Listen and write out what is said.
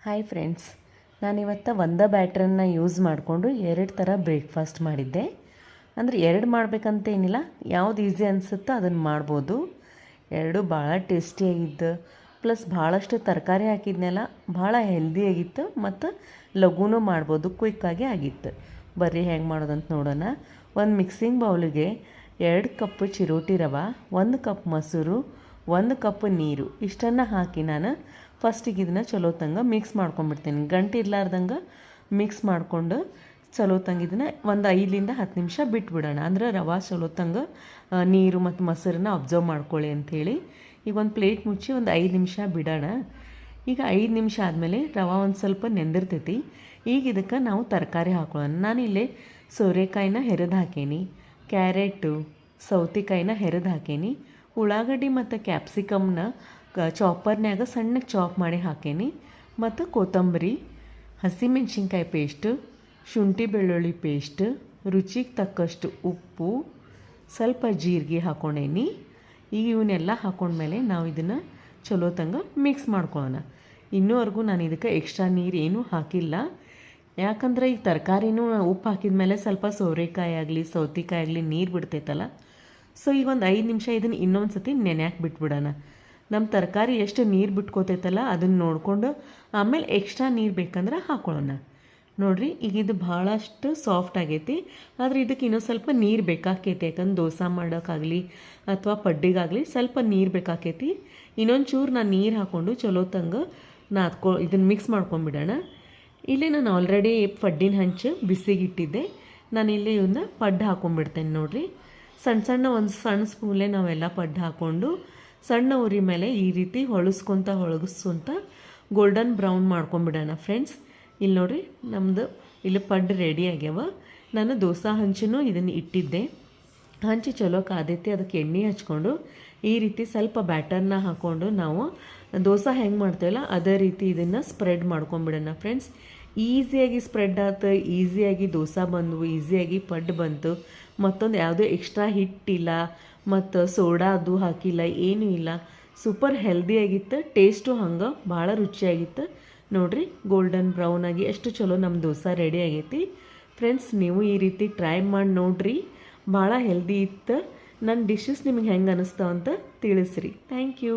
Hi friends, ನಾನಿವತ್ತು ಒಂದೇ ಬ್ಯಾಟ್ರನ್ನ use ಮಾಡಿಕೊಂಡು 2 ಥರ ಬ್ರೇಕ್ಫಾಸ್ಟ್ ಮಾಡಿದ್ದೆ. ಅಂದರೆ 2 ಮಾಡಬೇಕಂತೇನಿಲ್ಲ, ಯಾವ್ದು ಈಸಿ ಅನಿಸುತ್ತೋ ಅದನ್ನು ಮಾಡ್ಬೋದು. 2 ಭಾಳ ಟೇಸ್ಟಿಯಾಗಿದ್ದು, ಪ್ಲಸ್ ಭಾಳಷ್ಟು ತರಕಾರಿ ಹಾಕಿದ್ನೆಲ್ಲ, ಭಾಳ ಹೆಲ್ದಿಯಾಗಿತ್ತು ಮತ್ತು ಲಘುನೂ ಮಾಡ್ಬೋದು, ಕ್ವಿಕ್ಕಾಗಿ ಆಗಿತ್ತು. ಬರ್ರಿ ಹೆಂಗೆ ಮಾಡೋದಂತ ನೋಡೋಣ. ಒಂದು ಮಿಕ್ಸಿಂಗ್ ಬೌಲಿಗೆ 2 ಕಪ್ ಚಿರೋಟಿ ರವೆ, 1 ಕಪ್ ಮೊಸರು, 1 ಕಪ್ ನೀರು ಇಷ್ಟನ್ನು ಹಾಕಿ ನಾನು ಫಸ್ಟಿಗೆ ಇದನ್ನು ಚಲೋತಂಗ ಮಿಕ್ಸ್ ಮಾಡ್ಕೊಂಡ್ಬಿಡ್ತೀನಿ. ಗಂಟು ಇರಲಾರ್ದಂಗೆ ಮಿಕ್ಸ್ ಮಾಡಿಕೊಂಡು ಚಲೋತಂಗೆ ಇದನ್ನು ಒಂದು 5ರಿಂದ 10 ನಿಮಿಷ ಬಿಟ್ಬಿಡೋಣ. ಅಂದರೆ ರವೆ ಚಲೋತಂಗ ನೀರು ಮತ್ತು ಮೊಸರನ್ನ ಅಬ್ಸರ್ವ್ ಮಾಡ್ಕೊಳ್ಳಿ ಅಂಥೇಳಿ. ಈಗ ಒಂದು ಪ್ಲೇಟ್ ಮುಚ್ಚಿ ಒಂದು 5 ನಿಮಿಷ ಬಿಡೋಣ. ಈಗ 5 ನಿಮಿಷ ಆದಮೇಲೆ ರವೆ ಒಂದು ಸ್ವಲ್ಪ ನೆಂದಿರ್ತೈತಿ. ಈಗ ಇದಕ್ಕೆ ನಾವು ತರಕಾರಿ ಹಾಕೊಳ್ಳೋಣ. ನಾನಿಲ್ಲಿ ಸೋರೆಕಾಯಿನ ಹೆರೆದು ಹಾಕೀನಿ, ಕ್ಯಾರೆಟು, ಸೌತೆಕಾಯಿನ ಹೆರೆದು ಹಾಕೀನಿ, ಉಳ್ಳಾಗಡ್ಡಿ ಮತ್ತು ಕ್ಯಾಪ್ಸಿಕಮ್ನ ಚಾಪರ್ನ್ಯಾಗ ಸಣ್ಣಗೆ ಚಾಪ್ ಮಾಡಿ ಹಾಕೀನಿ, ಮತ್ತು ಕೊತ್ತಂಬರಿ, ಹಸಿಮೆಣ್ಸಿನ್ಕಾಯಿ ಪೇಸ್ಟು, ಶುಂಠಿ ಬೆಳ್ಳುಳ್ಳಿ ಪೇಸ್ಟ್, ರುಚಿಗೆ ತಕ್ಕಷ್ಟು ಉಪ್ಪು, ಸ್ವಲ್ಪ ಜೀರಿಗೆ ಹಾಕ್ಕೊಂಡೇನಿ. ಈಗ ಇವನ್ನೆಲ್ಲ ಹಾಕ್ಕೊಂಡ್ಮೇಲೆ ನಾವು ಇದನ್ನು ಚಲೋತಂಗ ಮಿಕ್ಸ್ ಮಾಡ್ಕೊಳ್ಳೋಣ. ಇನ್ನೂವರೆಗೂ ನಾನು ಇದಕ್ಕೆ ಎಕ್ಸ್ಟ್ರಾ ನೀರು ಏನೂ ಹಾಕಿಲ್ಲ, ಯಾಕಂದ್ರೆ ಈ ತರಕಾರಿನೂ ಉಪ್ಪು ಹಾಕಿದ ಮೇಲೆ ಸ್ವಲ್ಪ ಸೋರೆಕಾಯಿ ಆಗಲಿ ಸೌತೆಕಾಯಿ ಆಗಲಿ ನೀರು ಬಿಡ್ತೈತಲ್ಲ. ಸೊ ಈಗ ಒಂದು 5 ನಿಮಿಷ ಇದನ್ನು ಇನ್ನೊಂದು ಸತಿ ನೆನೆಯಾಕೆ ಬಿಟ್ಬಿಡೋಣ. ನಮ್ಮ ತರಕಾರಿ ಎಷ್ಟು ನೀರು ಬಿಟ್ಕೋತೈತಲ್ಲ ಅದನ್ನು ನೋಡಿಕೊಂಡು ಆಮೇಲೆ ಎಕ್ಸ್ಟ್ರಾ ನೀರು ಬೇಕಂದ್ರೆ ಹಾಕ್ಕೊಳ್ಳೋಣ. ನೋಡಿರಿ, ಈಗ ಇದು ಭಾಳಷ್ಟು ಸಾಫ್ಟ್ ಆಗೈತಿ, ಆದರೆ ಇದಕ್ಕೆ ಇನ್ನೊಂದು ಸ್ವಲ್ಪ ನೀರು ಬೇಕಾಕೈತಿ. ಯಾಕಂದ್ರೆ ದೋಸೆ ಮಾಡೋಕ್ಕಾಗಲಿ ಅಥವಾ ಪಡ್ಡಿಗಾಗಲಿ ಸ್ವಲ್ಪ ನೀರು ಬೇಕಾಕೈತಿ. ಇನ್ನೊಂದು ಚೂರು ನಾನು ನೀರು ಹಾಕ್ಕೊಂಡು ಚಲೋತಂಗೆ ಇದನ್ನು ಮಿಕ್ಸ್ ಮಾಡ್ಕೊಂಡ್ಬಿಡೋಣ. ಇಲ್ಲಿ ನಾನು ಆಲ್ರೆಡಿ ಪಡ್ಡಿನ ಹಂಚು ಬಿಸಿಗಿಟ್ಟಿದ್ದೆ. ನಾನಿಲ್ಲಿ ಇವನ್ನ ಪಡ್ಡು ಹಾಕ್ಕೊಂಡ್ಬಿಡ್ತೇನೆ. ನೋಡಿರಿ, ಒಂದು ಸಣ್ಣ ಸ್ಪೂನ್ಲೆ ನಾವೆಲ್ಲ ಪಡ್ಡು ಹಾಕ್ಕೊಂಡು ಸಣ್ಣ ಉರಿ ಮೇಲೆ ಈ ರೀತಿ ಹೊಳಗಿಸ್ಕೊಂತ ಗೋಲ್ಡನ್ ಬ್ರೌನ್ ಮಾಡ್ಕೊಂಬಿಡೋಣ ಫ್ರೆಂಡ್ಸ್. ಇಲ್ಲಿ ನೋಡಿರಿ, ನಮ್ಮದು ಇಲ್ಲಿ ಪಡ್ಡು ರೆಡಿ ಆಗ್ಯಾವ. ನಾನು ದೋಸೆ ಹಂಚೂ ಇದನ್ನು ಇಟ್ಟಿದ್ದೆ. ಹಂಚು ಚಲೋ ಕಾದೈತಿ, ಅದಕ್ಕೆ ಎಣ್ಣೆ ಹಚ್ಕೊಂಡು ಈ ರೀತಿ ಸ್ವಲ್ಪ ಬ್ಯಾಟರ್ನ ಹಾಕ್ಕೊಂಡು ನಾವು ದೋಸೆ ಹೆಂಗೆ ಮಾಡ್ತೀವಲ್ಲ ಅದೇ ರೀತಿ ಇದನ್ನು ಸ್ಪ್ರೆಡ್ ಮಾಡ್ಕೊಂಬಿಡೋಣ ಫ್ರೆಂಡ್ಸ್. ಈಸಿಯಾಗಿ ಸ್ಪ್ರೆಡ್ ಆಯ್ತು, ಈಸಿಯಾಗಿ ದೋಸೆ ಬಂದವು, ಈಸಿಯಾಗಿ ಪಡ್ಡು ಬಂತು. ಮತ್ತೊಂದು ಯಾವುದೋ ಎಕ್ಸ್ಟ್ರಾ ಹಿಟ್ಟಿಲ್ಲ ಮತ್ತು ಸೋಡಾ ಅದು ಹಾಕಿಲ್ಲ, ಏನೂ ಇಲ್ಲ. ಸೂಪರ್ ಹೆಲ್ದಿಯಾಗಿತ್ತು, ಟೇಸ್ಟು ಹಂಗೆ ಭಾಳ ರುಚಿಯಾಗಿತ್ತು. ನೋಡಿರಿ, ಗೋಲ್ಡನ್ ಬ್ರೌನ್ ಆಗಿ ಎಷ್ಟು ಚಲೋ ನಮ್ಮ ದೋಸೆ ರೆಡಿ ಆಗೈತಿ ಫ್ರೆಂಡ್ಸ್. ನೀವು ಈ ರೀತಿ ಟ್ರೈ ಮಾಡಿ ನೋಡಿರಿ, ಭಾಳ ಹೆಲ್ದಿ ಇತ್ತು. ನನ್ನ ಡಿಶಸ್ ನಿಮಗೆ ಹೆಂಗೆ ಅನ್ನಿಸ್ತಾವಂತ ತಿಳಿಸ್ರಿ. Thank you.